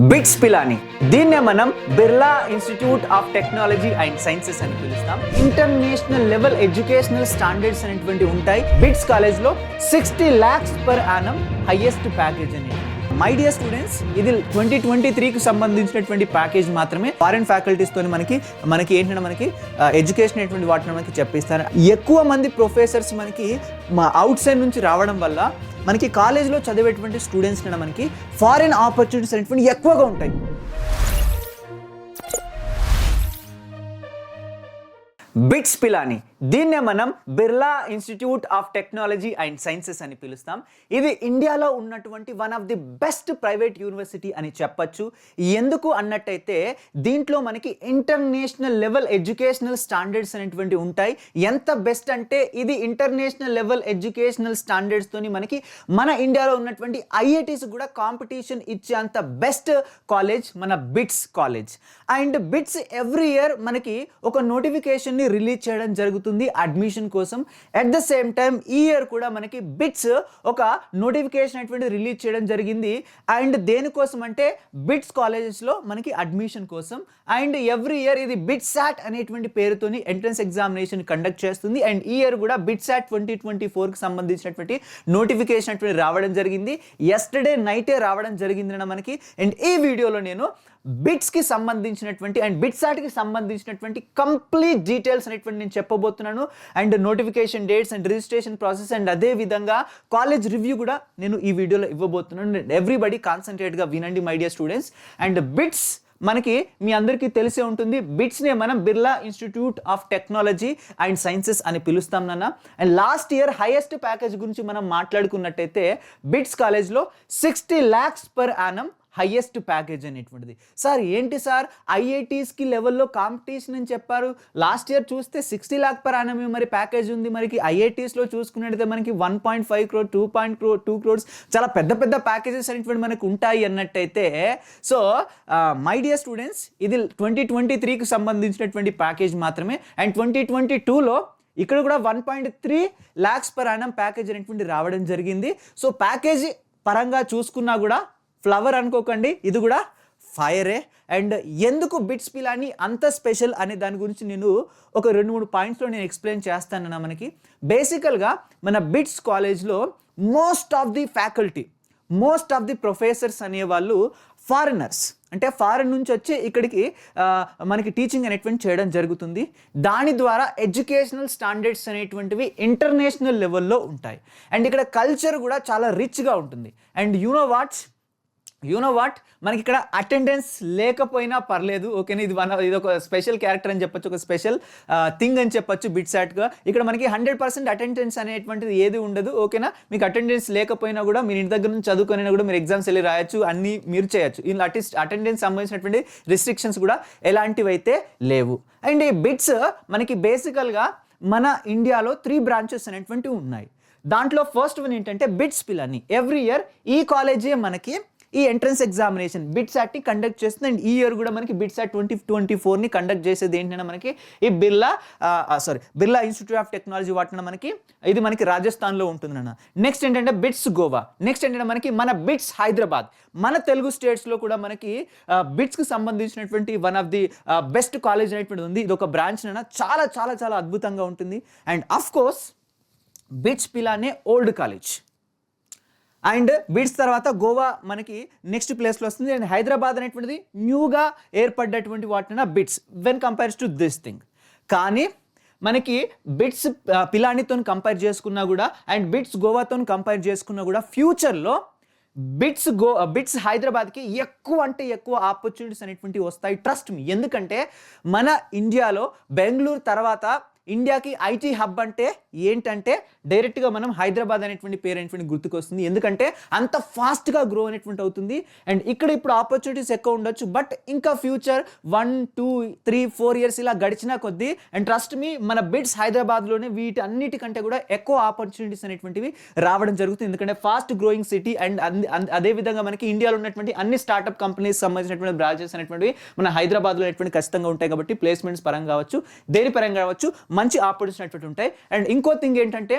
Bits Pilani దీన్నే మనం Birla institute of technology and sciences అని పిలుస్తాం. ఇంటర్నేషనల్ లెవెల్ ఎడ్యుకేషనల్ స్టాండర్డ్స్ అనేటువంటి ఉంటాయి. బిట్స్ కాలేజ్ లో 60 lakhs per annum highest package అని. మై డియర్ స్టూడెంట్స్, ఇది 2023కి సంబంధించినటువంటి ప్యాకేజ్ మాత్రమే. ఫారెన్ ఫ్యాకల్టీస్ తోని మనకి ఏంటంటే మనకి ఎడ్యుకేషన్ అనేటువంటి వాటిని మనకి చెప్పిస్తారు. ఎక్కువ మంది ప్రొఫెసర్స్ మనకి అవుట్ సైడ్ నుంచి రావడం వల్ల మనకి కాలేజ్లో చదివేటువంటి స్టూడెంట్స్ కన్నా మనకి ఫారిన్ ఆపర్చునిటీస్ అనేటువంటి ఎక్కువగా ఉంటాయి. బిట్స్ పిలాని దీన్నే మనం Birla institute of technology and sciences అని పిలుస్తాం. ఇది ఇండియాలో ఉన్నటువంటి one of the best private university అని చెప్పచ్చు. ఎందుకు అన్నట్టయితే దీంట్లో మనకి ఇంటర్నేషనల్ లెవెల్ ఎడ్యుకేషనల్ స్టాండర్డ్స్ అనేటువంటి ఉంటాయి. ఎంత బెస్ట్ అంటే ఇది ఇంటర్నేషనల్ లెవెల్ ఎడ్యుకేషనల్ స్టాండర్డ్స్ తోని మనకి మన ఇండియాలో ఉన్నటువంటి ఐఐటీస్ కూడా కాంపిటీషన్ ఇచ్చేంత బెస్ట్ కాలేజ్ మన bits college. And bits every year మనకి ఒక నోటిఫికేషన్ని రిలీజ్ చేయడం జరుగుతుంది అడ్మిషన్ కోసం. అట్ ద సేమ్ టైం ఈ ఇయర్ కూడా మనకి బిట్స్ ఒక నోటిఫికేషన్ అటువంటి రిలీజ్ చేయడం జరిగింది. అండ్ దేనికోసం అంటే బిట్స్ కాలేజెస్లో మనకి అడ్మిషన్ కోసం. అండ్ ఎవ్రీ ఇయర్ ఇది బిట్సాట్ అనేటువంటి పేరుతోని ఎంట్రన్స్ ఎగ్జామినేషన్ కండక్ట్ చేస్తుంది. అండ్ ఈ ఇయర్ కూడా బిట్సాట్ 2024కి సంబంధించినటువంటి నోటిఫికేషన్ అటువంటి రావడం జరిగింది. ఎస్టర్డే నైటే రావడం జరిగిందన్న మనకి. అండ్ ఈ వీడియోలో నేను బిట్స్కి సంబంధించినటువంటి అండ్ బిట్సాట్కి సంబంధించినటువంటి కంప్లీట్ డీటెయిల్స్ అనేటువంటి నేను చెప్పబోతున్నాను. And notification dates and registration process and అదే విధంగా కాలేజ్ రివ్యూ కూడా నేను ఈ వీడియోలో ఇవ్వబోతున్నాను. ఎవ్రీబడి కాన్సన్ట్రేట్గా వినండి my dear students. And bits మనకి మీ అందరికీ తెలిసే ఉంటుంది. బిట్స్నే మనం Birla institute of technology and sciences అని పిలుస్తాం నాన్న. And last year highest package గురించి మనం మాట్లాడుకున్నట్టయితే బిట్స్ కాలేజ్లో 60 lakhs per annum highest package అనేటువంటిది. సార్ ఏంటి సార్ ఐఐటీస్కి లెవెల్లో కాంపిటీషన్ అని చెప్పారు, లాస్ట్ ఇయర్ చూస్తే 60 lakh per annum మరి ప్యాకేజ్ ఉంది. మనకి ఐఐటీస్లో చూసుకున్నట్టయితే మనకి 1.5 crore 2 crores చాలా పెద్ద పెద్ద ప్యాకేజెస్ అనేటువంటి మనకు ఉంటాయి అన్నట్టయితే, సో మై డియర్ స్టూడెంట్స్ ఇది 2023కి సంబంధించినటువంటి ప్యాకేజ్ మాత్రమే. అండ్ 2022లో ఇక్కడ కూడా 1.3 lakhs per annum ప్యాకేజ్ అనేటువంటి రావడం జరిగింది. సో ప్యాకేజ్ పరంగా చూసుకున్నా కూడా ఫ్లవర్ అనుకోకండి, ఇది కూడా ఫైరే. అండ్ ఎందుకు బిట్స్ పిలాని అంత స్పెషల్ అనే దాని గురించి నేను ఒక 2-3 పాయింట్స్లో నేను ఎక్స్ప్లెయిన్ చేస్తానన్నా. మనకి బేసికల్గా మన బిట్స్ కాలేజ్లో మోస్ట్ ఆఫ్ ది ప్రొఫెసర్స్ అనేవాళ్ళు ఫారినర్స్, అంటే ఫారిన్ నుంచి వచ్చి ఇక్కడికి మనకి టీచింగ్ అనేటువంటి చేయడం జరుగుతుంది. దాని ద్వారా ఎడ్యుకేషనల్ స్టాండర్డ్స్ అనేటువంటివి ఇంటర్నేషనల్ లెవెల్లో ఉంటాయి. అండ్ ఇక్కడ కల్చర్ కూడా చాలా రిచ్గా ఉంటుంది. అండ్ యు నో వాట్ మనకి ఇక్కడ అటెండెన్స్ లేకపోయినా పర్లేదు, ఓకేనా. ఇది ఒక స్పెషల్ క్యారెక్టర్ అని చెప్పొచ్చు, ఒక స్పెషల్ థింగ్ అని చెప్పొచ్చు బిట్సాట్గా. ఇక్కడ మనకి 100% అటెండెన్స్ అనేటువంటిది ఏది ఉండదు, ఓకేనా. మీకు అటెండెన్స్ లేకపోయినా కూడా మీరు ఇంటి దగ్గర నుంచి చదువుకుని కూడా మీరు ఎగ్జామ్స్ వెళ్ళి రాయొచ్చు, అన్నీ మీరు చేయొచ్చు. ఇలా అటెండెన్స్ సంబంధించినటువంటి రిస్ట్రిక్షన్స్ కూడా ఎలాంటివి అయితే లేవు. అండ్ ఈ బిట్స్ మనకి బేసికల్గా మన ఇండియాలో 3 branches అనేటువంటివి ఉన్నాయి. దాంట్లో ఫస్ట్ వన్ ఏంటంటే బిట్స్ పిలాని. ఎవ్రీ ఇయర్ ఈ కాలేజే మనకి ఈ ఎంట్రన్స్ ఎగ్జామినేషన్ బిట్సాట్ని కండక్ట్ చేస్తుంది. అండ్ ఈ ఇయర్ కూడా మనకి బిట్సాట్ 2024ని కండక్ట్ చేసేది ఏంటంటే మనకి ఈ బిర్లా ఇన్స్టిట్యూట్ ఆఫ్ టెక్నాలజీ వాటిన ఇది మనకి రాజస్థాన్లో ఉంటుందన్న. నెక్స్ట్ ఏంటంటే బిట్స్ గోవా. నెక్స్ట్ ఏంటంటే మనకి మన బిట్స్ హైదరాబాద్. మన తెలుగు స్టేట్స్లో కూడా మనకి బిట్స్కి సంబంధించినటువంటి one of the best college అనేటువంటి ఉంది. ఇది ఒక బ్రాంచ్ అన్న, చాలా చాలా చాలా అద్భుతంగా ఉంటుంది. అండ్ అఫ్ కోర్స్ బిట్స్ పిలానే ఓల్డ్ కాలేజ్. అండ్ బిట్స్ తర్వాత గోవా మనకి నెక్స్ట్ ప్లేస్లో వస్తుంది. అండ్ హైదరాబాద్ అనేటువంటిది న్యూగా ఏర్పడ్డటువంటి వాటిన BITS when compares to this thing. కానీ మనకి బిట్స్ పిలానితో కంపేర్ చేసుకున్నా కూడా అండ్ బిట్స్ గోవాతో కంపేర్ చేసుకున్నా కూడా ఫ్యూచర్లో బిట్స్ హైదరాబాద్కి ఎక్కువ ఆపర్చునిటీస్ అనేటువంటివి వస్తాయి. Trust me. ఎందుకంటే మన ఇండియాలో బెంగళూరు తర్వాత ఇండియాకి ఐటీ హబ్ అంటే ఏంటంటే డైరెక్ట్గా మనం హైదరాబాద్ అనేటువంటి పేరు అనేటువంటి గుర్తుకొస్తుంది. ఎందుకంటే అంత ఫాస్ట్గా గ్రో అనేటువంటి అవుతుంది. అండ్ ఇక్కడ ఇప్పుడు ఆపర్చునిటీస్ ఎక్కువ ఉండొచ్చు, బట్ ఇంకా ఫ్యూచర్ 1, 2, 3, 4 years ఇలా గడిచినా కొద్దీ అండ్ ట్రస్ట్ మీ మన బిట్స్ హైదరాబాద్లోనే వీటి అన్నిటికంటే కూడా ఎక్కువ ఆపర్చునిటీస్ అనేటువంటివి రావడం జరుగుతుంది. ఎందుకంటే ఫాస్ట్ గ్రోయింగ్ సిటీ. అండ్ అదేవిధంగా మనకి ఇండియాలో ఉన్నటువంటి అన్ని స్టార్ట్అప్ కంపెనీస్ సంబంధించినటువంటి బ్రాంచెస్ అనేటువంటివి మన హైదరాబాద్లో అనేటువంటి ఖచ్చితంగా ఉంటాయి. కాబట్టి ప్లేస్మెంట్స్ పరంగా కావచ్చు, దేని పరంగా కావచ్చు మంచి ఆపర్చునిటీ ఉంటాయి. అండ్ ఇంకో థింగ్ ఏంటంటే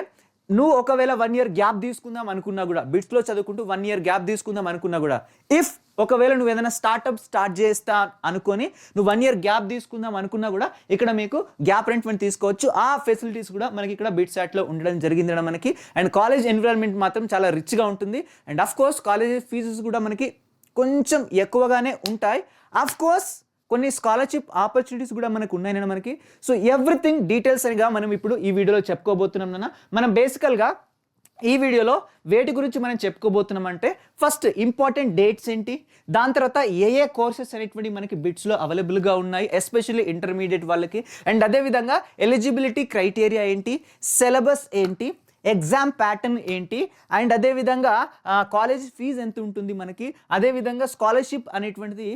నువ్వు ఒకవేళ 1 year గ్యాప్ తీసుకుందాం అనుకున్నా కూడా, బిట్స్లో చదువుకుంటూ 1 year గ్యాప్ తీసుకుందాం అనుకున్నా కూడా, ఇఫ్ ఒకవేళ నువ్వు ఏదైనా స్టార్ట్ చేస్తా అనుకొని నువ్వు 1 year గ్యాప్ తీసుకుందాం అనుకున్నా కూడా ఇక్కడ మీకు గ్యాప్ రెంట్మెంట్ తీసుకోవచ్చు. ఆ ఫెసిలిటీస్ కూడా మనకి ఇక్కడ బిట్సాట్లో ఉండడం జరిగింది మనకి. అండ్ కాలేజ్ ఎన్విరాన్మెంట్ మాత్రం చాలా రిచ్గా ఉంటుంది. And of course college fees కూడా మనకి కొంచెం ఎక్కువగానే ఉంటాయి. ఆఫ్ కోర్స్ కొన్ని స్కాలర్షిప్ ఆపర్చునిటీస్ కూడా మనకు ఉన్నాయి మనకి. సో ఎవ్రీథింగ్ డీటెయిల్స్ అనిగా మనం ఇప్పుడు ఈ వీడియోలో చెప్పుకోబోతున్నాం నాన్న. మనం బేసికల్గా ఈ వీడియోలో వేటి గురించి మనం చెప్పుకోబోతున్నాం అంటే ఫస్ట్ ఇంపార్టెంట్ డేట్స్ ఏంటి, దాని తర్వాత ఏ కోర్సెస్ అనేటువంటి మనకి బిట్స్లో అవైలబుల్గా ఉన్నాయి ఎస్పెషల్లీ ఇంటర్మీడియట్ వాళ్ళకి, అండ్ అదేవిధంగా ఎలిజిబిలిటీ క్రైటీరియా ఏంటి, సిలబస్ ఏంటి, ఎగ్జామ్ ప్యాటర్న్ ఏంటి, అండ్ అదేవిధంగా కాలేజ్ ఫీజు ఎంత ఉంటుంది మనకి, అదేవిధంగా స్కాలర్షిప్ అనేటువంటిది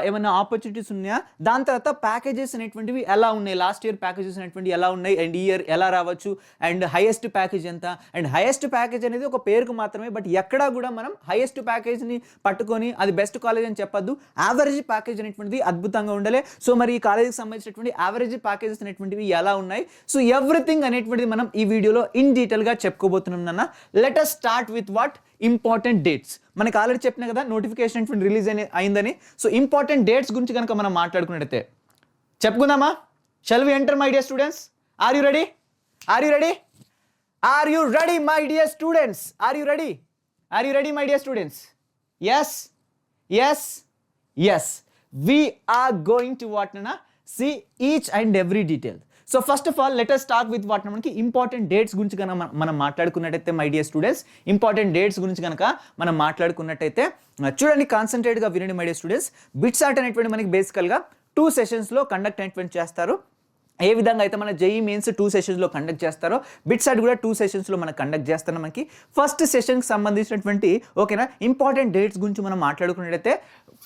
ఏమైనా ఆపర్చునిటీస్ ఉన్నాయా, దాని తర్వాత ప్యాకేజెస్ అనేటువంటివి ఎలా ఉన్నాయి, లాస్ట్ ఇయర్ ప్యాకేజెస్ అనేటువంటివి ఎలా ఉన్నాయి, అండ్ ఈ ఇయర్ ఎలా రావచ్చు, అండ్ హైయెస్ట్ ప్యాకేజ్ ఎంత. అండ్ హైయెస్ట్ ప్యాకేజ్ అనేది ఒక పేరుకు మాత్రమే, బట్ ఎక్కడా కూడా మనం హైయెస్ట్ ప్యాకేజ్ని పట్టుకొని అది బెస్ట్ కాలేజ్ అని చెప్పొద్దు. యావరేజ్ ప్యాకేజ్ అనేటువంటిది అద్భుతంగా ఉండాలి. సో మరి ఈ కాలేజీకి సంబంధించినటువంటి యావరేజ్ ప్యాకేజెస్ అనేటువంటివి ఎలా ఉన్నాయి, సో ఎవ్రీథింగ్ అనేటువంటిది మనం ఈ వీడియోలో ఇన్ డీటెయిల్గా చెప్పుకోబోతున్నాం నాన్న. Let us start with what important dates. మనకి ఆల్రెడీ చెప్పిన కదా నోటిఫికేషన్ రిలీజ్ అయిందని. సో ఇంపార్టెంట్ డేట్స్ గురించి కనుక మనం మాట్లాడుకున్నట్టయితే చెప్పుకుందామా. Shall we enter my dear students? Are you ready? Are you ready? Are you ready my dear students? Are you ready? Are you ready my dear students? Yes yes yes we are going to what nana see each and every detail. So first of all let us start with what మనకి important dates గురించి కనుక మనం మాట్లాడుకున్నట్టయితే my dear students, important dates గురించి కనుక మనం మాట్లాడుకున్నట్టయితే చూడండి, కాన్సన్ట్రేట్గా వినండి మై డియర్ స్టూడెంట్స్. బిట్సాట్ అనేటువంటి మనకి బేసికల్గా 2 సెషన్స్లో కండక్ట్ అనేటువంటి చేస్తారు. ఏ విధంగా అయితే మన జేఈ మెయిన్స్ 2 సెషన్స్లో కండక్ట్ చేస్తారో బిట్సాట్ కూడా 2 సెషన్స్లో మనం కండక్ట్ చేస్తాం. మనకి ఫస్ట్ సెషన్కి సంబంధించినటువంటి ఓకేనా ఇంపార్టెంట్ డేట్స్ గురించి మనం మాట్లాడుకున్నట్టయితే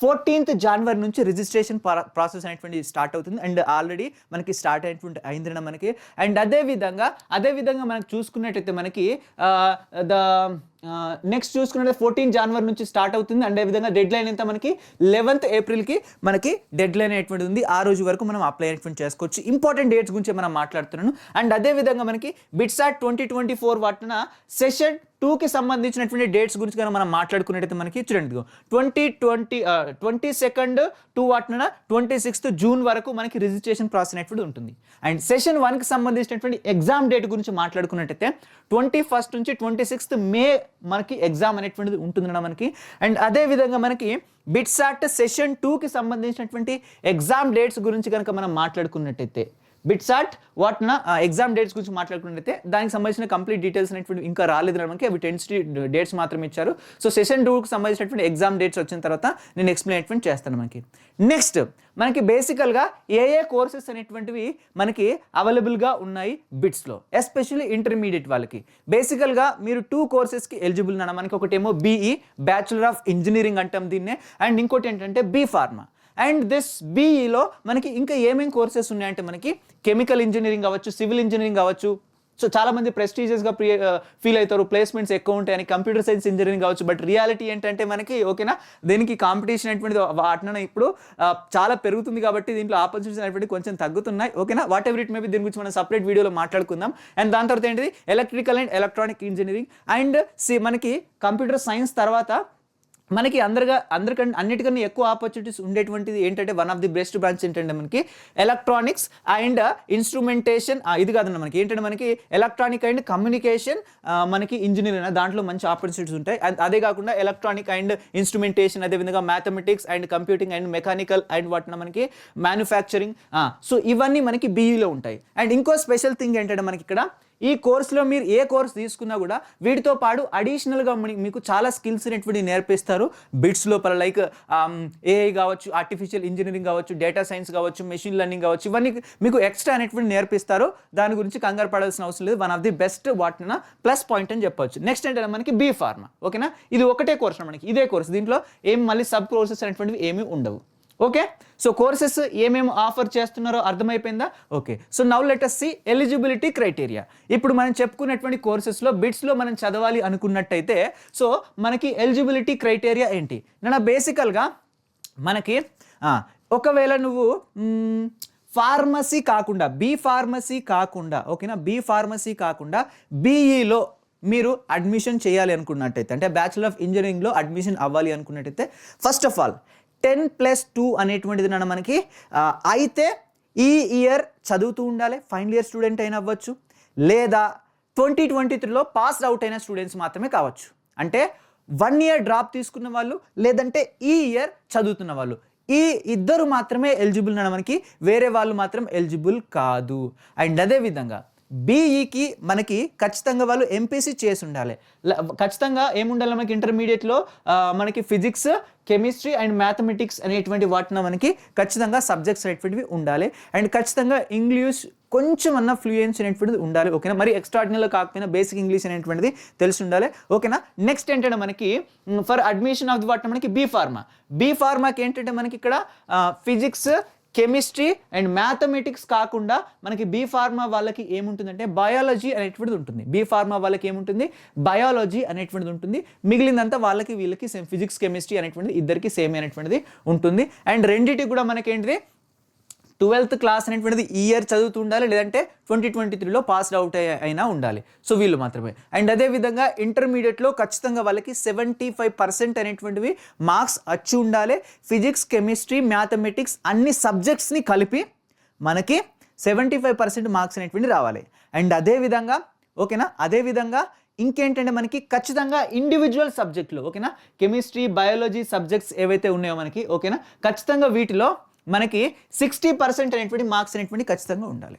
14th January నుంచి రిజిస్ట్రేషన్ ప్రాసెస్ అనేటువంటి స్టార్ట్ అవుతుంది. అండ్ ఆల్రెడీ మనకి స్టార్ట్ అయినటువంటి అయింది మనకి. అండ్ అదేవిధంగా మనకి చూసుకున్నట్టయితే మనకి నెక్స్ట్ చూసుకున్నట్టు 14 January నుంచి స్టార్ట్ అవుతుంది. అండ్ అదేవిధంగా డెడ్ లైన్ ఎంత మనకి 11th April మనకి డెడ్ లైన్ అనేటువంటి ఉంది. ఆ రోజు వరకు మనం అప్లై అనేటువంటి చేసుకోవచ్చు. ఇంపార్టెంట్ డేట్స్ గురించి మనం మాట్లాడుతున్నాను. అండ్ అదేవిధంగా మనకి బిట్సాట్ 2024 వాటిన సెషన్ 2కి సంబంధించినటువంటి డేట్స్ గురించి కనుక మనం మాట్లాడుకున్నట్టయితే మనకి చూడండి 22nd టు వాటిన 26th June వరకు మనకి రిజిస్ట్రేషన్ ప్రాసెస్ అనేటువంటి ఉంటుంది. అండ్ సెషన్ 1కి సంబంధించినటువంటి ఎగ్జామ్ డేట్ గురించి మాట్లాడుకున్నట్టయితే 21st నుంచి 26th May మనకి ఎగ్జామ్ అనేటువంటిది ఉంటుందన్న మనకి. అండ్ అదేవిధంగా మనకి బిట్సాట్ సెషన్ 2కి సంబంధించినటువంటి ఎగ్జామ్ డేట్స్ గురించి కనుక మనం మాట్లాడుకున్నట్టయితే బిట్సాట్ వాటిన ఎగ్జామ్ డేట్స్ గురించి మాట్లాడుకున్నట్టయితే దానికి సంబంధించిన కంప్లీట్ డీటెయిల్స్ అనేటువంటి ఇంకా రాలేదు మనకి, అవి టెన్సిటీ డేట్స్ మాత్రమే ఇచ్చారు. సో సెషన్ 2కి సంబంధించినటువంటి ఎగ్జామ్ డేట్స్ వచ్చిన తర్వాత నేను ఎక్స్ప్లెయిన్ అనేటువంటి చేస్తాను మనకి. నెక్స్ట్ మనకి బేసికల్గా ఏ కోర్సెస్ అనేటువంటివి మనకి అవైలబుల్గా ఉన్నాయి బిట్స్లో, ఎస్పెషల్లీ ఇంటర్మీడియట్ వాళ్ళకి. బేసికల్గా మీరు 2 కోర్సెస్కి ఎలిజిబుల్ అన్న మనకి. ఒకటేమో బీఈ బ్యాచులర్ ఆఫ్ ఇంజనీరింగ్ అంటాం దీన్నే, అండ్ ఇంకోటి ఏంటంటే బీ ఫార్మా. అండ్ దిస్ బీఈలో మనకి ఇంకా ఏమేమి కోర్సెస్ ఉన్నాయంటే మనకి కెమికల్ ఇంజనీరింగ్ అవ్వచ్చు, సివిల్ ఇంజనీరింగ్ అవ్వచ్చు. సో చాలామంది ప్రెస్టీజియస్గా ఫీల్ అవుతారు, ప్లేస్మెంట్స్ ఎక్కువ ఉంటాయని. కంప్యూటర్ సైన్స్ ఇంజనీరింగ్ కావచ్చు, బట్ రియాలిటీ ఏంటంటే మనకి ఓకేనా దీనికి కాంపిటీషన్ అనేటువంటిది వాటిన ఇప్పుడు చాలా పెరుగుతుంది కాబట్టి దీంట్లో ఆపర్చునిటీస్ అనేటువంటి కొంచెం తగ్గుతున్నాయి. ఓకేనా వాట్ ఎవర్ ఇట్ మేబీ దీని గురించి మనం సపరేట్ వీడియోలో మాట్లాడుకుందాం. అండ్ దాని తర్వాత ఏంటిది electrical and electronic engineering. And మనకి కంప్యూటర్ సైన్స్ తర్వాత మనకి అన్నిటికన్నా ఎక్కువ ఆపర్చునిటీస్ ఉండేటువంటిది ఏంటంటే one of the best branch ఏంటంటే మనకి ఎలక్ట్రానిక్స్ అండ్ ఇన్స్ట్రుమెంటేషన్. ఇది కాదన్న మనకి ఏంటంటే మనకి ఎలక్ట్రానిక్ అండ్ కమ్యూనికేషన్ మనకి ఇంజనీరింగ్ దాంట్లో మంచి ఆపర్చునిటీస్ ఉంటాయి. అదే కాకుండా ఎలక్ట్రానిక్ అండ్ ఇన్స్ట్రుమెంటేషన్, అదేవిధంగా mathematics and computing and mechanical and వాటిన మనకి మ్యానుఫ్యాక్చరింగ్. సో ఇవన్నీ మనకి బీఈలో ఉంటాయి. అండ్ ఇంకో స్పెషల్ థింగ్ ఏంటంటే మనకి ఇక్కడ ఈ కోర్సులో మీరు ఏ కోర్స్ తీసుకున్నా కూడా వీటితో పాటు అడిషనల్గా మీకు చాలా స్కిల్స్ అనేటువంటి నేర్పిస్తారు బిట్స్ లోపల. లైక్ ఏఐ కావచ్చు, ఆర్టిఫిషియల్ ఇంజనీరింగ్ కావచ్చు, డేటా సైన్స్ కావచ్చు, మెషిన్ లెర్నింగ్ కావచ్చు, ఇవన్నీ మీకు ఎక్స్ట్రా అనేటువంటి నేర్పిస్తారు. దాని గురించి కంగారు పడాల్సిన అవసరం లేదు. వన్ ఆఫ్ ది బెస్ట్ వాటిన ప్లస్ పాయింట్ అని చెప్పొచ్చు. నెక్స్ట్ ఏంటంటే మనకి బీ ఫార్మా. ఓకేనా ఇది ఒకటే కోర్స్ మనకి, ఇదే కోర్స్, దీంట్లో ఏం మళ్ళీ సబ్ కోర్సెస్ అనేటువంటివి ఏమీ ఉండవు. ఓకే సో కోర్సెస్ ఏమేమి ఆఫర్ చేస్తున్నారో అర్థమైపోయిందా? Okay so now let us see eligibility criteria. ఇప్పుడు మనం చెప్పుకున్నటువంటి కోర్సెస్లో బిట్స్లో మనం చదవాలి అనుకున్నట్టయితే సో మనకి ఎలిజిబిలిటీ క్రైటీరియా ఏంటి నా బేసికల్గా మనకి ఒకవేళ నువ్వు ఫార్మసీ కాకుండా బీ ఫార్మసీ కాకుండా ఓకేనా బీ ఫార్మసీ కాకుండా బీఈలో మీరు అడ్మిషన్ చేయాలి అనుకున్నట్టయితే, అంటే బ్యాచిలర్ ఆఫ్ ఇంజనీరింగ్లో అడ్మిషన్ అవ్వాలి అనుకున్నట్టయితే, ఫస్ట్ ఆఫ్ ఆల్ 10+2 అనేటువంటిది మనకి అయితే ఈ ఇయర్ చదువుతూ ఉండాలి, ఫైనల్ ఇయర్ స్టూడెంట్ అయినా అవ్వచ్చు, లేదా 2023లో పాస్డ్ అవుట్ అయిన స్టూడెంట్స్ మాత్రమే కావచ్చు. అంటే 1 ఇయర్ డ్రాప్ తీసుకున్న వాళ్ళు, లేదంటే ఈ ఇయర్ చదువుతున్న వాళ్ళు, ఈ ఇద్దరు మాత్రమే ఎలిజిబుల్ మనకి, వేరే వాళ్ళు మాత్రం ఎలిజిబుల్ కాదు. అండ్ అదేవిధంగా బీఈకి మనకి ఖచ్చితంగా వాళ్ళు ఎంపీసీ చేసి ఉండాలి. ఖచ్చితంగా ఏముండాలి మనకి ఇంటర్మీడియట్లో మనకి ఫిజిక్స్, కెమిస్ట్రీ అండ్ మ్యాథమెటిక్స్ అనేటువంటి వాటిన మనకి ఖచ్చితంగా సబ్జెక్ట్స్ అనేటువంటివి ఉండాలి. అండ్ ఖచ్చితంగా ఇంగ్లీష్ కొంచెం అన్న ఫ్లూయెన్సీ అనేటువంటిది ఉండాలి. ఓకేనా, మరి ఎక్స్ట్రాడినరీలో కాకపోయినా బేసిక్ ఇంగ్లీష్ అనేటువంటిది తెలిసి ఉండాలి. ఓకేనా, నెక్స్ట్ ఏంటంటే మనకి ఫర్ అడ్మిషన్ ఆఫ్ ది వాటిన మనకి బీ ఫార్మాకి ఏంటంటే మనకి ఇక్కడ ఫిజిక్స్, కెమిస్ట్రీ అండ్ మ్యాథమెటిక్స్ కాకుండా మనకి బీ ఫార్మా వాళ్ళకి ఏముంటుందంటే బయాలజీ అనేటువంటిది ఉంటుంది. బీ ఫార్మా వాళ్ళకి ఏముంటుంది, బయాలజీ అనేటువంటిది ఉంటుంది. మిగిలిందంతా వాళ్ళకి వీళ్ళకి సేమ్ ఫిజిక్స్, కెమిస్ట్రీ అనేటువంటిది ఇద్దరికి సేమ్ అనేటువంటిది ఉంటుంది. అండ్ రెండింటికి కూడా మనకి ఏంటిది 12th క్లాస్ అనేటువంటిది ఈ ఇయర్ చదువుతూ ఉండాలి, లేదంటే 2023లో పాస్డ్ అవుట్ అయినా ఉండాలి. సో వీళ్ళు మాత్రమే. అండ్ అదేవిధంగా ఇంటర్మీడియట్లో ఖచ్చితంగా వాళ్ళకి 75% అనేటువంటివి మార్క్స్ వచ్చి ఉండాలి. ఫిజిక్స్, కెమిస్ట్రీ, మ్యాథమెటిక్స్ అన్ని సబ్జెక్ట్స్ని కలిపి మనకి 75% మార్క్స్ అనేటువంటి రావాలి. అండ్ అదేవిధంగా ఓకేనా, అదేవిధంగా ఇంకేంటంటే మనకి ఖచ్చితంగా ఇండివిజువల్ సబ్జెక్టులు, ఓకేనా, కెమిస్ట్రీ, బయాలజీ సబ్జెక్ట్స్ ఏవైతే ఉన్నాయో మనకి, ఓకేనా, ఖచ్చితంగా వీటిలో మనకి 60% అనేటువంటి మార్క్స్ అనేటువంటి ఖచ్చితంగా ఉండాలి.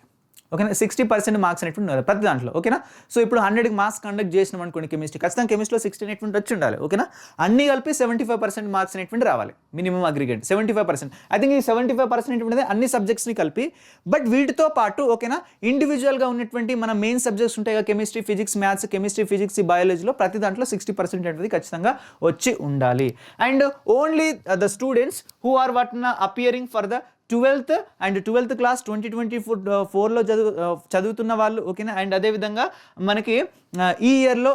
ఓకేనా, 60% మార్క్స్ అనేటువంటి ఉండాలి ప్రతి దాంట్లో. ఓకేనా, సో ఇప్పుడు 100కి మార్క్స్ కండక్ట్ చేసినాం అనుకోండి కెమిస్ట్రీ, ఖచ్చితంగా కెమిస్ట్రీలో 60 అనేటువంటి వచ్చి ఉండాలి. ఓకేనా, అన్ని కలిపి 75% మార్క్స్ అనేటువంటి రావాలి, మినిమం అగ్రిగేట్ 75%. ఐ థింక్ ఈ 75% అనేటువంటిది అన్ని సబ్జెక్ట్స్ని కలిపి. బట్ వీటితో పాటు ఓకేనా ఇండివిజువల్గా ఉన్నటువంటి మన మెయిన్ సబ్జెక్ట్స్ ఉంటాయి కదా, chemistry, physics, maths, chemistry, physics, బయాలజీలో ప్రతి దాంట్లో 60% అనేది ఖచ్చితంగా వచ్చి ఉండాలి. And only the students who are appearing for the 12th class 2024లో చదువుతున్న వాళ్ళు, ఓకేనా. అండ్ అదేవిధంగా మనకి ఈ ఇయర్లో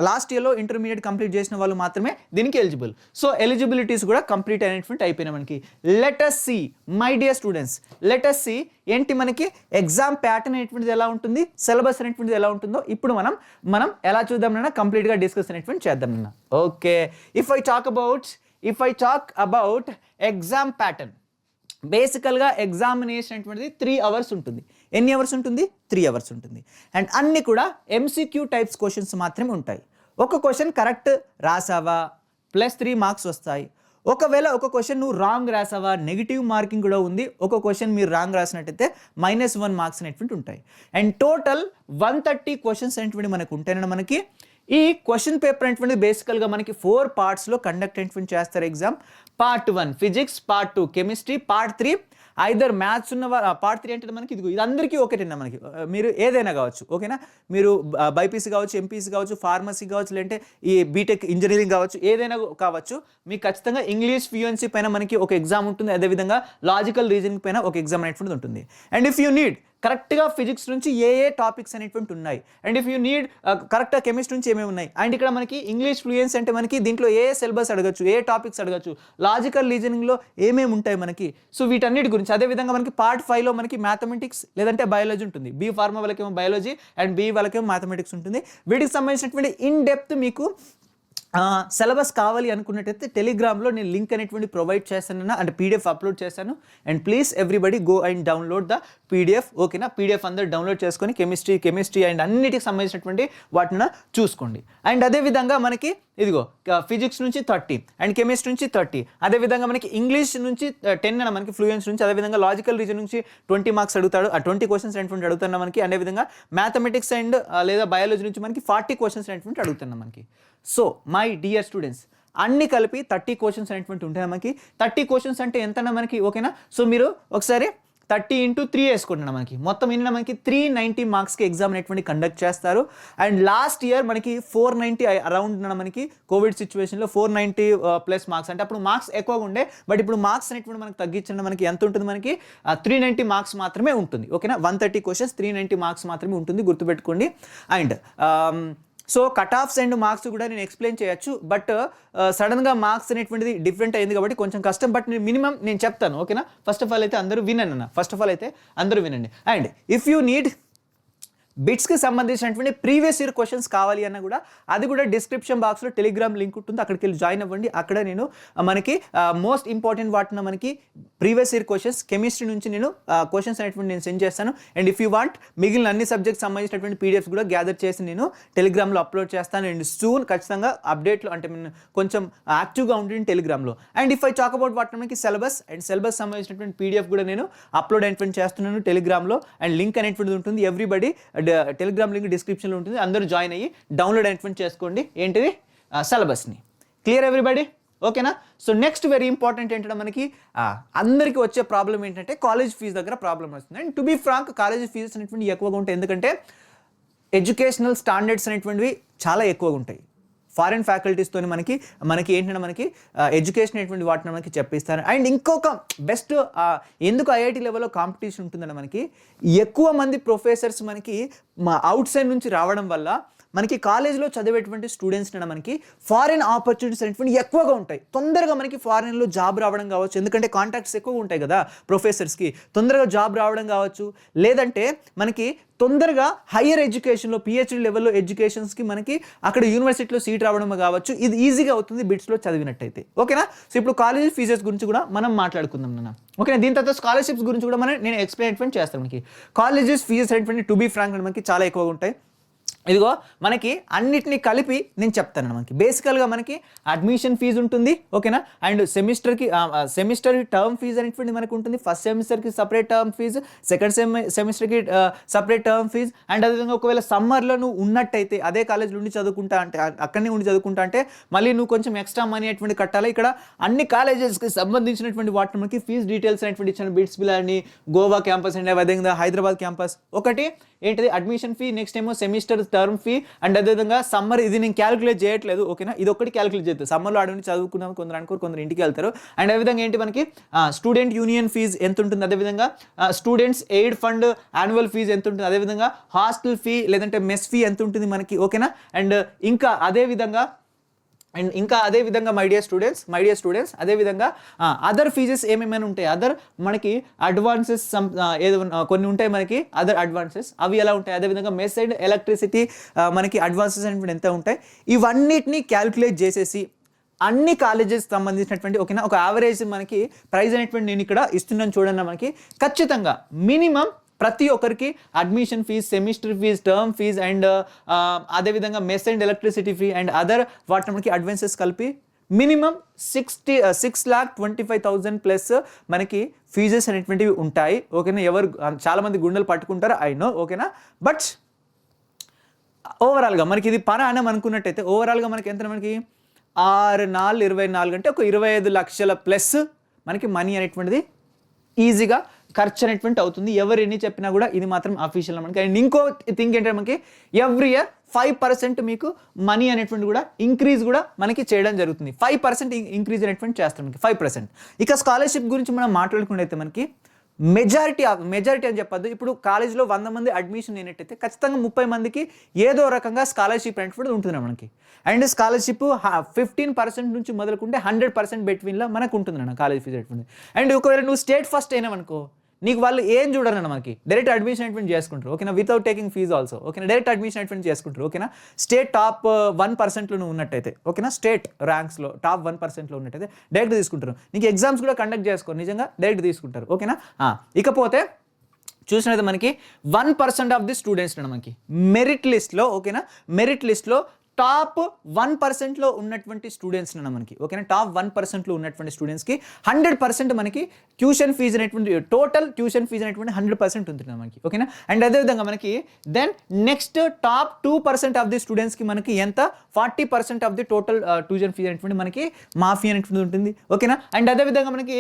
లాస్ట్ ఇయర్లో ఇంటర్మీడియట్ కంప్లీట్ చేసిన వాళ్ళు మాత్రమే దీనికి ఎలిజిబుల్. సో ఎలిజిబిలిటీస్ కూడా కంప్లీట్ అయినటువంటి అయిపోయినాయి మనకి. Let us see my dear students, let us see ఏంటి మనకి ఎగ్జామ్ ప్యాటర్న్ అనేటువంటిది ఎలా ఉంటుంది, సిలబస్ అనేటువంటిది ఎలా ఉంటుందో ఇప్పుడు మనం ఎలా చూద్దామన్నా కంప్లీట్గా డిస్కస్ అనేటువంటి చేద్దాం. Okay, if I talk about exam pattern, బేసికల్గా ఎగ్జామినేషన్ అనేటువంటిది 3 hours ఉంటుంది. ఎన్ని అవర్స్ ఉంటుంది? 3 hours ఉంటుంది. అండ్ అన్ని కూడా MCQ టైప్స్ క్వశ్చన్స్ మాత్రమే ఉంటాయి. ఒక క్వశ్చన్ కరెక్ట్ రాసావా +3 మార్క్స్ వస్తాయి. ఒకవేళ ఒక క్వశ్చన్ నువ్వు రాంగ్ రాసావా నెగిటివ్ మార్కింగ్ కూడా ఉంది. ఒక క్వశ్చన్ మీరు రాంగ్ రాసినట్టయితే -1 మార్క్స్ అనేటువంటి ఉంటాయి. అండ్ టోటల్ 130 క్వశ్చన్స్ అనేటువంటి మనకు ఉంటాయన్న మనకి. ఈ క్వశ్చన్ పేపర్ అనేటువంటి బేసికల్గా మనకి 4 పార్ట్స్లో కండక్ట్ అనేటువంటి చేస్తారు exam. Part 1 physics, Part 2 chemistry, Part 3 either maths ఉన్న Part 3 అంటే మనకి ఇది అందరికీ ఒకటేనా మనకి, మీరు ఏదైనా కావచ్చు. ఓకేనా, మీరు బైపీసీ కావచ్చు, ఎంపీసీ కావచ్చు, ఫార్మసీ కావచ్చు, లేదంటే ఈ బీటెక్ ఇంజనీరింగ్ కావచ్చు, ఏదైనా కావచ్చు. మీకు ఖచ్చితంగా ఇంగ్లీష్ ఫ్లూయెన్సీ పైన మనకి ఒక ఎగ్జామ్ ఉంటుంది. అదేవిధంగా లాజికల్ రీజనింగ్ పైన ఒక ఎగ్జామ్ అనేటువంటిది ఉంటుంది. అండ్ ఇఫ్ యూ నీడ్ కరెక్ట్గా ఫిజిక్స్ నుంచి ఏ టాపిక్స్ అనేటువంటి ఉన్నాయి, అండ్ ఇఫ్ యూ నీడ్ కరెక్ట్గా కెమిస్ట్రీ నుంచి ఏమేమి ఉన్నాయి, అండ్ ఇక్కడ మనకి ఇంగ్లీష్ ఫ్లూయెన్సీ అంటే మనకి దీంట్లో ఏ సిలబస్ అడగచ్చు, ఏ టాపిక్స్ అడగచ్చు, లాజికల్ రీజనింగ్లో ఏమేమి ఉంటాయి మనకి. సో వీటన్నిటి గురించి. అదేవిధంగా మనకి Part 5లో మనకి మ్యాథమెటిక్స్ లేదంటే బయాలజీ ఉంటుంది. బీ ఫార్మా వాళ్ళకేమో బయాలజీ అండ్ బీ వాళ్ళకేమో మ్యాథమెటిక్స్ ఉంటుంది. వీటికి సంబంధించినటువంటి ఇన్ డెప్త్ మీకు సిలబస్ కావాలి అనుకున్నట్టయితే టెలిగ్రామ్లో నేను లింక్ అనేటువంటి ప్రొవైడ్ చేస్తాను, అంటే PDF అప్లోడ్ చేస్తాను. And please everybody go and download the PDF. ఓకేనా, PDF అందరూ డౌన్లోడ్ చేసుకొని కెమిస్ట్రీ అండ్ అన్నిటికి సంబంధించినటువంటి వాటిని చూసుకోండి. అండ్ అదేవిధంగా మనకి ఇదిగో ఫిజిక్స్ నుంచి 30 అండ్ కెమిస్ట్రీ నుంచి 30, అదేవిధంగా మనకి ఇంగ్లీష్ నుంచి 10 అన్న మనకి ఫ్లూయెన్స్ నుంచి, అదేవిధంగా లాజికల్ రీజన్ నుంచి 20 మార్క్స్ అడుగుతాడు, ఆ 20 క్వశ్చన్స్ అనేటువంటి అడుగుతున్నా మనకి. అదేవిధంగా మ్యాథమెటిక్స్ అండ్ లేదా బయాలజీ నుంచి మనకి 40 క్వశ్చన్స్ అనేటువంటి అడుగుతున్నా మనకి. సో మై డియర్ స్టూడెంట్స్, అన్ని కలిపి 30 క్వశ్చన్స్ అనేటువంటి ఉంటాయి మనకి. 30 క్వశ్చన్స్ అంటే ఎంతన్నా మనకి, ఓకేనా. సో మీరు ఒకసారి 30 × 3 వేసుకుంటున్నాం మనకి. మొత్తం ఎన్ని మనకి 390 మార్క్స్కి ఎగ్జామ్ అనేటువంటి కండక్ట్ చేస్తారు. అండ్ లాస్ట్ ఇయర్ మనకి 490 అరౌండ్ మనకి కోవిడ్ సిచ్యువేషన్లో 490+ మార్క్స్, అంటే అప్పుడు మార్క్స్ ఎక్కువగా ఉండే. బట్ ఇప్పుడు మార్క్స్ అనేటువంటి మనకి తగ్గించండి, మనకి ఎంత ఉంటుంది మనకి 390 మార్క్స్ మాత్రమే ఉంటుంది. ఓకేనా, 130 క్వశ్చన్స్ 390 మార్క్స్ మాత్రమే ఉంటుంది, గుర్తుపెట్టుకోండి. And so cut offs and marks కూడా నేను ఎక్స్ప్లెయిన్ చేయొచ్చు, బట్ సడన్గా మార్క్స్ అనేటువంటిది డిఫరెంట్ అయింది కాబట్టి కొంచెం కష్టం. బట్ నేను మినిమం నేను చెప్తాను. ఓకేనా, ఫస్ట్ ఆఫ్ ఆల్ అయితే అందరూ వినండి. అండ్ ఇఫ్ యూ నీడ్ బిట్స్కి సంబంధించినటువంటి ప్రీవియస్ ఇయర్ క్వశ్చన్స్ కావాలి అన్న కూడా అది కూడా డిస్క్రిప్షన్ బాక్స్లో టెలిగ్రామ్ లింక్ ఉంటుంది, అక్కడికి వెళ్ళి జాయిన్ అవ్వండి. అక్కడ నేను మనకి మోస్ట్ ఇంపార్టెంట్ వాటిన మనకి ప్రీవియస్ ఇయర్ క్వశ్చన్స్ కెమిస్ట్రీ నుంచి నేను క్వశ్చన్స్ అనేటువంటి నేను సెండ్ చేస్తాను. అండ్ ఇఫ్ యూ వాంట్ మిగిలిన అన్ని సబ్జెక్ట్స్ సంబంధించినటువంటి పీడిఎఫ్స్ కూడా గ్యాదర్ చేసి నేను టెలిగ్రామ్లో అప్లోడ్ చేస్తాను. అండ్ సూన్ ఖచ్చితంగా అప్డేట్లు అంటే కొంచెం యాక్టివ్గా ఉంటుంది టెలిగ్రామ్లో. And if I talk about వాటిన మనకి సిలబస్ అండ్ సిలబస్ సంబంధించినటువంటి పీడిఎఫ్ కూడా నేను అప్లోడ్ అనేటువంటి చేస్తున్నాను టెలిగ్రామ్లో. అండ్ లింక్ అనేటువంటిది ఉంటుంది, ఎవ్రీబడి టెలిగ్రామ్ లింక్ డిస్క్రిప్షన్లో ఉంటుంది, అందరూ జాయిన్ అయ్యి డౌన్లోడ్ అనేటువంటి చేసుకోండి ఏంటిది సిలబస్ని. Clear everybody? ఓకేనా? సో నెక్స్ట్ వెరీ ఇంపార్టెంట్ ఏంటంటే మనకి అందరికీ వచ్చే ప్రాబ్లం ఏంటంటే కాలేజ్ ఫీజు దగ్గర ప్రాబ్లం వస్తుంది. And to be frank college fees అనేటువంటి ఎక్కువగా ఉంటాయి, ఎందుకంటే ఎడ్యుకేషనల్ స్టాండర్డ్స్ అనేటువంటివి చాలా ఎక్కువగా ఉంటాయి. ఫారిన్ ఫ్యాకల్టీస్తో మనకి ఏంటంటే మనకి ఎడ్యుకేషన్ అనేటువంటి వాటిని మనకి చెప్పిస్తారు. అండ్ ఇంకొక బెస్ట్ ఎందుకు ఐఐటి లెవెల్లో కాంపిటీషన్ ఉంటుందంటే మనకి ఎక్కువ మంది ప్రొఫెసర్స్ మనకి అవుట్ సైడ్ నుంచి రావడం వల్ల మనకి కాలేజ్లో చదివేటువంటి స్టూడెంట్స్ మనకి ఫారిన్ ఆపర్చునిటీస్ అనేటువంటి ఎక్కువగా ఉంటాయి. తొందరగా మనకి ఫారిన్లో జాబ్ రావడం కావచ్చు, ఎందుకంటే కాంటాక్ట్స్ ఎక్కువ ఉంటాయి కదా ప్రొఫెసర్స్కి, తొందరగా జాబ్ రావడం కావచ్చు, లేదంటే మనకి తొందరగా హయ్యర్ ఎడ్యుకేషన్లో పిహెచ్డి లెవెల్లో ఎడ్యుకేషన్స్కి మనకి అక్కడ యూనివర్సిటీలో సీట్ రావడం కావచ్చు. ఇది ఈజీగా అవుతుంది బిట్స్లో చదివినట్టయితే. ఓకేనా? సో ఇప్పుడు కాలేజ్ ఫీజెస్ గురించి కూడా మనం మాట్లాడుకుందాం నాన్న. ఓకేనా? దీని తర్వాత స్కాలర్షిప్స్ గురించి కూడా నేను ఎక్స్ప్లెయిన్ చేస్తాను. మనకి కాలేజెస్ ఫీజెస్ అనేటువంటి టు బీ ఫ్రాంక్ మనకి చాలా ఎక్కువగా ఉంటాయి. ఇదిగో మనకి అన్నిటినీ కలిపి నేను చెప్తాను. మనకి బేసికల్గా మనకి అడ్మిషన్ ఫీజు ఉంటుంది, ఓకేనా? అండ్ సెమిస్టర్ టర్మ్ ఫీజు అనేటువంటి మనకు ఉంటుంది. ఫస్ట్ సెమిస్టర్కి సపరేట్ టర్మ్ ఫీజు, సెకండ్ సెమిస్టర్కి సపరేట్ టర్మ్ ఫీజు. అండ్ అదేవిధంగా ఒకవేళ సమ్మర్లో నువ్వు ఉన్నట్టయితే అదే కాలేజ్లో ఉండి చదువుకుంటా అంటే అక్కడనే ఉండి చదువుకుంటా అంటే మళ్ళీ నువ్వు కొంచెం ఎక్స్ట్రా మనీ అనేటువంటి కట్టాలి. ఇక్కడ అన్ని కాలేజెస్కి సంబంధించినటువంటి వాటిని మనకి ఫీజు డీటెయిల్స్ అనేటువంటి ఇచ్చిన bits bill Goa campus and అదేవిధంగా హైదరాబాద్ క్యాంపస్ ఒకటి ఏంటిది అడ్మిషన్ ఫీ, నెక్స్ట్ ఏమో సెమిస్టర్ టర్మ్ ఫీ. అండ్ అదేవిధంగా సమ్మర్ ఇది నేను క్యాలిక్యులేట్ చేయట్లేదు, ఓకేనా? ఇది ఒకటి క్యాలిక్యులేట్ చేస్తాను. సమ్మర్లో ఆడని చదువుకున్నాం, కొందరు అనుకోరు, కొందరు ఇంటికి వెళ్తారు. అండ్ అదేవిధంగా ఏంటి మనకి స్టూడెంట్ యూనియన్ ఫీజు ఎంత ఉంటుంది, అదేవిధంగా students aid fund annual fees ఎంత ఉంటుంది, అదేవిధంగా హాస్టల్ ఫీ లేదంటే మెస్ ఫీ ఎంత ఉంటుంది మనకి, ఓకేనా? అండ్ ఇంకా అదేవిధంగా మై డియర్ స్టూడెంట్స్ అదేవిధంగా అదర్ ఫీజెస్ ఏమేమైనా ఉంటాయి, అదర్ మనకి అడ్వాన్సెస్ ఏదో కొన్ని ఉంటాయి మనకి అదర్ అడ్వాన్సెస్, అవి ఎలా ఉంటాయి, అదేవిధంగా మెస్ అండ్ ఎలక్ట్రిసిటీ మనకి అడ్వాన్సెస్ అనేటువంటి ఎంత ఉంటాయి, ఇవన్నిటిని క్యాలిక్యులేట్ చేసేసి అన్ని కాలేజెస్ సంబంధించినటువంటి ఓకేనా ఒక యావరేజ్ మనకి ప్రైస్ అనేటువంటి నేను ఇక్కడ ఇస్తున్నాను చూడండి. మనకి ఖచ్చితంగా మినిమం ప్రతి ఒక్కరికి admission fees, semester fees, term fees and అదేవిధంగా mess and electricity fee and other వాటి మనకి అడ్వాన్సెస్ కలిపి మినిమం 6,25,000 ప్లస్ మనకి ఫీజెస్ అనేటువంటివి ఉంటాయి. ఓకేనా? ఎవరు చాలామంది గుండెలు పట్టుకుంటారు ఐ నో, ఓకేనా? బట్ ఓవరాల్గా మనకి ఇది పరాణం అనుకున్నట్టయితే ఓవరాల్గా మనకి ఎంత మనకి 6,4,24 అంటే ఒక 25 లక్షల ప్లస్ మనకి మనీ అనేటువంటిది ఈజీగా ఖర్చు అనేటువంటి అవుతుంది. ఎవరు ఎన్ని చెప్పినా కూడా ఇది మాత్రం అఫీషియల్ మనకి. అండ్ ఇంకో థింగ్ ఏంటంటే మనకి ఎవ్రీ ఇయర్ 5% మీకు మనీ అనేటువంటి కూడా ఇంక్రీజ్ కూడా మనకి చేయడం జరుగుతుంది. 5% ఇంక్రీజ్ అనేటువంటి చేస్తాం మనకి 5%. ఇక స్కాలర్షిప్ గురించి మనం మాట్లాడుకున్నట్టయితే మనకి మెజారిటీ అని చెప్పొద్దు, ఇప్పుడు కాలేజ్లో 100 మంది అడ్మిషన్ అయినట్టయితే ఖచ్చితంగా 30 మందికి ఏదో రకంగా స్కాలర్షిప్ అనేటువంటిది ఉంటుంది మనకి. అండ్ స్కాలర్షిప్ 15% నుంచి మొదలుకుంటే 100% బిట్వీన్లో మనకు ఉంటుందన్న కాలేజ్ ఫీజు అనేటువంటి. అండ్ ఒకవేళ నువ్వు స్టేట్ ఫస్ట్ అయినావనుకో నీకు వాళ్ళు ఏం చూడరన్న మనకి డైరెక్ట్ అడ్మిషన్ అనేటువంటి చేసుకుంటారు, ఓకేనా? వితౌట్ టేకింగ్ ఫీజ్ ఆల్సో, ఓకేనా? డైరెక్ట్ అడ్మిషన్ అనేటువంటి చేసుకుంటారు, ఓకేనా? స్టేట్ టాప్ 1%లో నువ్వు ఉన్నట్టయితే, ఓకేనా? స్టేట్ ర్యాంక్స్లో టాప్ 1%లో ఉన్నట్టయితే డైరెక్ట్ తీసుకుంటారు. నీకు ఎగ్జామ్స్ కూడా కండక్ట్ చేసుకోరు, నిజంగా డైరెక్ట్ తీసుకుంటారు, ఓకేనా? ఇకపోతే చూసినట్టు మనకి 1% ఆఫ్ ది స్టూడెంట్స్ మనకి మెరిట్ లిస్ట్లో, ఓకేనా? మెరిట్ లిస్ట్లో టాప్ 1%లో ఉన్నటువంటి స్టూడెంట్స్ మనకి, ఓకేనా? టాప్ 1%లో ఉన్నటువంటి స్టూడెంట్స్కి 100% మనకి ట్యూషన్ ఫీజు అనేటువంటి టోటల్ ట్యూషన్ ఫీజు అనేటువంటి 100% ఉంటుంది మనకి, ఓకేనా? అండ్ అదేవిధంగా మనకి then next top 2% of the స్టూడెంట్స్కి మనకి ఎంత 40% of the total tuition fees అనేటువంటి మనకి మాఫీ అనేటువంటి ఉంటుంది, ఓకేనా? అండ్ అదేవిధంగా మనకి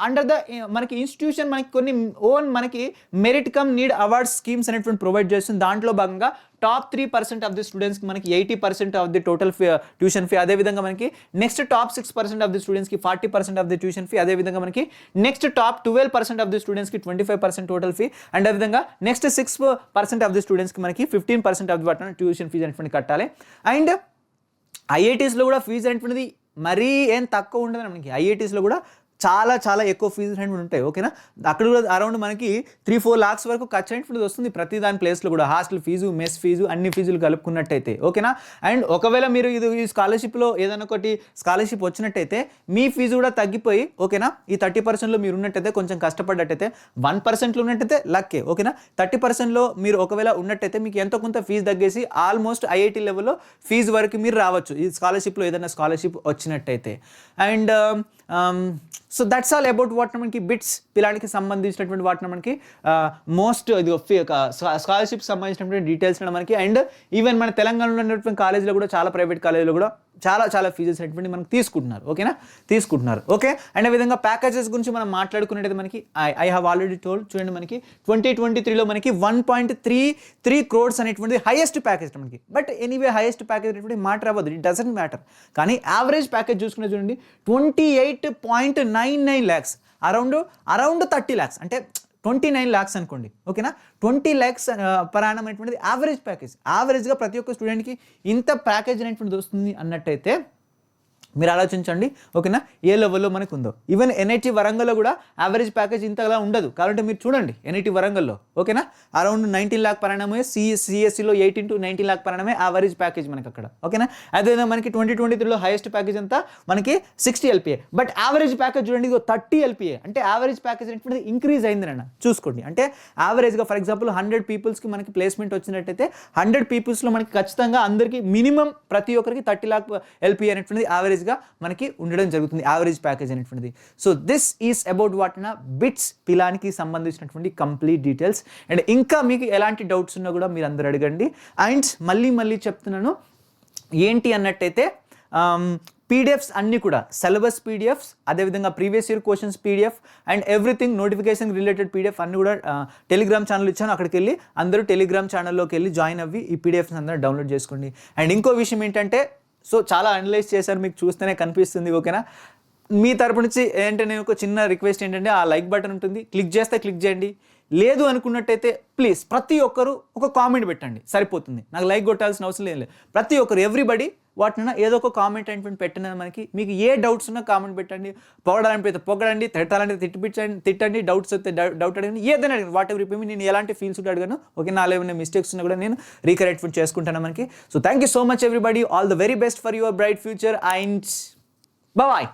అండర్ ద మనకి ఇన్స్టిట్యూషన్ మనకి కొన్ని ఓన్ మనకి merit come need awards schemes అనేటువంటి ప్రొవైడ్ చేస్తుంది. దాంట్లో భాగంగా టాప్ 3% ఆఫ్ ది స్టూడెంట్స్కి మనకి 80% of the total tuition fee, అదేవిధంగా మనకి నెక్స్ట్ టాప్ 6% ఆఫ్ ది స్టూడెంట్స్కి 40% ఆఫ్ ది ట్యూషన్ ఫీ, అదేవిధంగా మనకి నెక్స్ట్ టాప్ 12% ఆఫ్ ది స్టూడెంట్స్కి 25% టోటల్ ఫీ, అండ్ అదేవిధంగా నెక్స్ట్ 6% ఆఫ్ ది స్టూడెంట్స్కి మనకి 15% ఆఫ్ ది వాటి ట్యూషన్ ఫీజు అనేటువంటి కట్టాలి. అండ్ ఐఐటీస్లో కూడా ఫీజు అనేటువంటిది మరీ ఏం తక్కువ ఉండదు మనకి. ఐఐటీస్లో కూడా చాలా చాలా ఎక్కువ ఫీజు అనేవి ఉంటాయి. ఓకేనా, అక్కడ కూడా అరౌండ్ మనకి 3-4 lakhs వరకు ఖర్చు అనేటువంటిది వస్తుంది ప్రతి దాని ప్లేస్లో కూడా. హాస్టల్ ఫీజు, మెస్ ఫీజు, అన్ని ఫీజులు కలుపుకున్నట్టయితే. ఓకేనా, అండ్ ఒకవేళ మీరు ఈ స్కాలర్షిప్లో ఏదైనా ఒకటి స్కాలర్షిప్ వచ్చినట్టయితే మీ ఫీజు కూడా తగ్గిపోయి, ఓకేనా, ఈ 30%లో మీరు ఉన్నట్టయితే కొంచెం కష్టపడ్డట్టయితే 1%లో ఉన్నట్టయితే లక్కే. ఓకేనా, 30%లో మీరు ఒకవేళ ఉన్నట్టయితే మీకు ఎంతో కొంత ఫీజు తగ్గేసి ఆల్మోస్ట్ ఐఐటి లెవెల్లో ఫీజు వరకు మీరు రావచ్చు ఈ స్కాలర్షిప్లో ఏదైనా స్కాలర్షిప్ వచ్చినట్టయితే. And so that's all about what మనకి బిట్స్ పిలానికి సంబంధించినటువంటి వాటిని మనకి మోస్ట్ ఇది స్కాలర్షిప్ సంబంధించినటువంటి డీటెయిల్స్ మనకి. అండ్ ఈవెన్ మన తెలంగాణలో ఉన్నటువంటి కాలేజీలో కూడా చాలా ప్రైవేట్ కాలేజీలో కూడా చాలా ఫీజెస్ అనేటువంటి మనకి తీసుకుంటున్నారు. ఓకేనా, తీసుకుంటున్నారు. ఓకే, అండ్ ఆ విధంగా ప్యాకేజెస్ గురించి మనం మాట్లాడుకునేది మనకి ఐ హ్యావ్ ఆల్రెడీ టోల్డ్. చూడండి, మనకి 2023లో మనకి 1.33 crores అనేటువంటిది హైయెస్ట్ ప్యాకేజ్ మనకి. బట్ ఎనీవే హైయెస్ట్ ప్యాకేజ్ అనేటువంటి మ్యాటర్ అవ్వదు, ఇట్ డజంట్ మ్యాటర్. కానీ యావరేజ్ ప్యాకేజ్ చూసుకునే చూడండి 28.99 lakhs, అరౌండ్ 30 lakhs, అంటే 29 lakhs అనుకోండి. ఓకేనా, 20 lakhs per annum అనేటువంటిది యావరేజ్ ప్యాకేజ్. యావరేజ్గా ప్రతి ఒక్క స్టూడెంట్కి ఇంత ప్యాకేజ్ అనేటువంటిది వస్తుంది అన్నట్టయితే మీరు ఆలోచించండి. ఓకేనా, ఏ లెవెల్లో మనకు ఉందో. ఈవెన్ ఎన్ఐటి వరంగల్లో కూడా యావరేజ్ ప్యాకేజ్ ఇంతలా ఉండదు. కాబట్టి మీరు చూడండి ఎన్ఐటి వరంగల్లో. ఓకేనా, around 19 lakh per annum, సిఎస్సిలో 18 to 19 lakh per annum average package మనకి అక్కడ. ఓకేనా, అదేవిధంగా మనకి 2023లో హైయెస్ట్ ప్యాకేజ్ అంతా మనకి 60 LPA. బట్ యావరేజ్ ప్యాకేజ్ చూడండి 30 LPA. అంటే యావరేజ్ ప్యాకేజ్ అనేటువంటిది ఇంక్రీజ్ అయింది అన్న చూసుకోండి. అంటే యావరేజ్గా ఫర్ ఎగ్జాంపుల్ 100 peopleకి మనకి ప్లేస్మెంట్ వచ్చినట్టయితే 100 peopleలో మనకి ఖచ్చితంగా అందరికీ మినిమం ప్రతి ఒక్కరికి 30 lakh LPA అనేటువంటిది యావరేజ్గా మనకి ఉండడం జరుగుతుంది, యావరేజ్ ప్యాకేజ్ అనేటువంటిది. So this is about what నా బిట్స్ పిలానికి సంబంధించినటువంటి కంప్లీట్ డీటెయిల్స్. అండ్ ఇంకా మీకు ఎలాంటి డౌట్స్ ఉన్నా కూడా మీరు అందరూ అడగండి. అండ్ మళ్ళీ చెప్తున్నాను ఏంటి అన్నట్టయితే పీడిఎఫ్స్ అన్నీ కూడా సిలబస్ పీడిఎఫ్స్, అదేవిధంగా previous year questions PDF and everything notification related PDF అన్నీ కూడా టెలిగ్రామ్ ఛానల్ ఇచ్చాను. అక్కడికి వెళ్ళి అందరూ టెలిగ్రామ్ ఛానల్లోకి వెళ్ళి జాయిన్ అవ్వి ఈ పీడిఎఫ్స్ అందరూ డౌన్లోడ్ చేసుకోండి. అండ్ ఇంకో విషయం ఏంటంటే, సో చాలా అనలైజ్ చేశారు, మీకు చూస్తేనే కనిపిస్తుంది. ఓకేనా, మీ తరపు నుంచి ఏంటంటే నేను ఒక చిన్న రిక్వెస్ట్ ఏంటంటే ఆ లైక్ బటన్ ఉంటుంది, క్లిక్ చేయండి. లేదు అనుకున్నట్టయితే ప్లీజ్ ప్రతి ఒక్కరు ఒక కామెంట్ పెట్టండి, సరిపోతుంది. నాకు లైక్ కొట్టాల్సిన అవసరం లేదు. ప్రతి ఒక్కరు ఎవ్రీబడి వాటినైనా ఏదో ఒక కామెంట్ అనేటువంటి పెట్టిన మనకి. మీకు ఏ డౌట్స్ ఉన్నా కామెంట్ పెట్టండి, పొగడాలనిపిస్తే పొగడండి, తిట్టాలంటే తిట్టండి, డౌట్స్ వస్తే డౌట్ అడగండి, ఏదైనా అడగండి. వాట్ ఎవర్ ఇప్పుడు నేను ఎలాంటి ఫీల్స్ కూడా అడిగాను. ఓకే, నాలో ఏమైనా మిస్టేక్స్ ఉన్నా కూడా నేను రీకరెక్ట్ చేసుకుంటాను మనకి. So thank you so much everybody, all the very best for your bright future and bye.